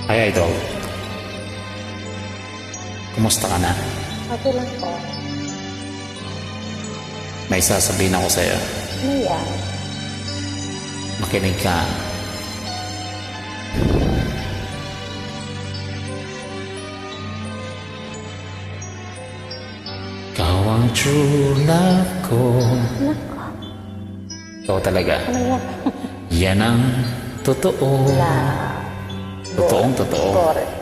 Ay, idol. Kumusta ka na? Okay lang po. May sasabihin ako sa'yo. Ano yan? Makinig ka. Ikaw ang true love ko. Nako. Ikaw talaga. Ano yan? Yan ang totoo. Totoong totoo. Correct.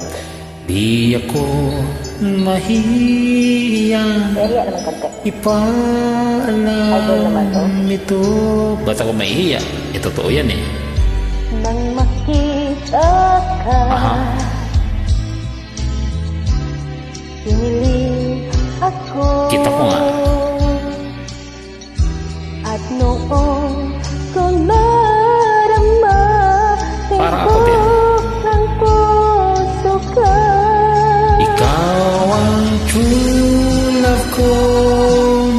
Di ako mahiyang Kaya naman kante. Idol naman to. ipaalam ito. Ba't ako mahihiya? Eh, totoo yan eh. Nang makita ka, Aha. piniling ako. Kita ko nga. At noong ko narama, Parang ako din. ng puso ka. Ikaw ang true love ko.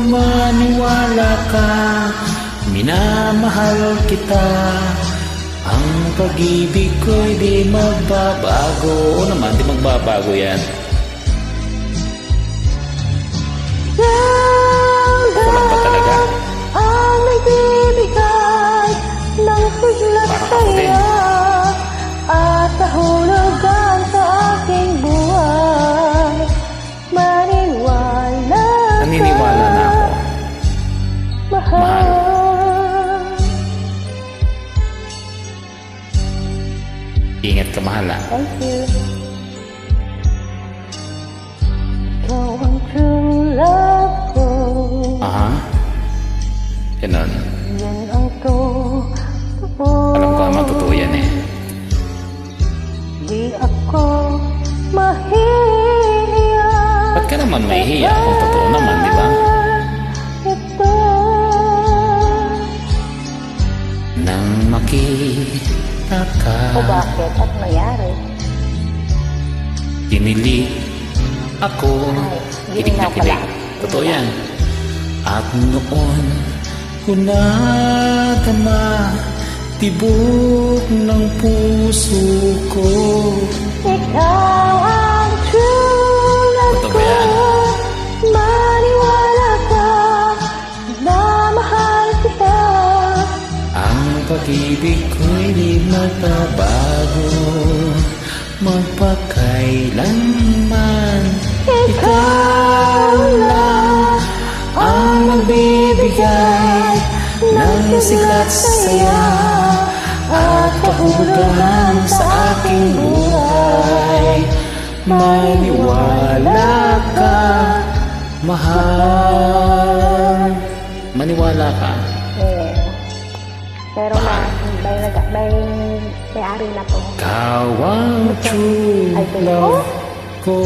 Maniwala ka. Minamahal kita. Ang pag-ibig ko'y di magbabago. Oo naman, di magbabago yan. Kulang ba talaga? Ang nagbibigay ng sigla Parang ako din. sa'yo at kahulugan sa aking buhay. Maniwala Naniniwala na ako. mahal. Ingat ka, mahal ah. Thank you. Ikaw ang true love ko. Aha. Ganun. Yan ang totoo. Alam ko naman totoo yan eh. Di ako mahihiya. Ba't ka naman mahihiya kung totoo naman, di ba? Ito. Nang makita ka, O bakit? At mayari? kinilig ako. Ay, Kilig na ginaw kilig. pala. Totoo yan. At noon ko nadama tibok ng puso ko. Ikaw ang true love Totoo ko. ba yan? Maniwala ka na mahal kita. Ang pag-ibig ko'y di magbabago magpakailanman. Ikaw lang ang magbibigay ng siglat saya at kahulugan sa aking buhay. Maniwala ka, mahal. Maniwala ka. Eh, pero may-ari na po. Ikaw ang true love ko.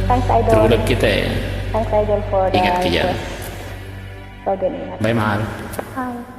Thanks, Idol. True love kita eh. Thanks, Idol, for the Ingat ka dyan. request. So, din ingat. Bye, mahal. Hi.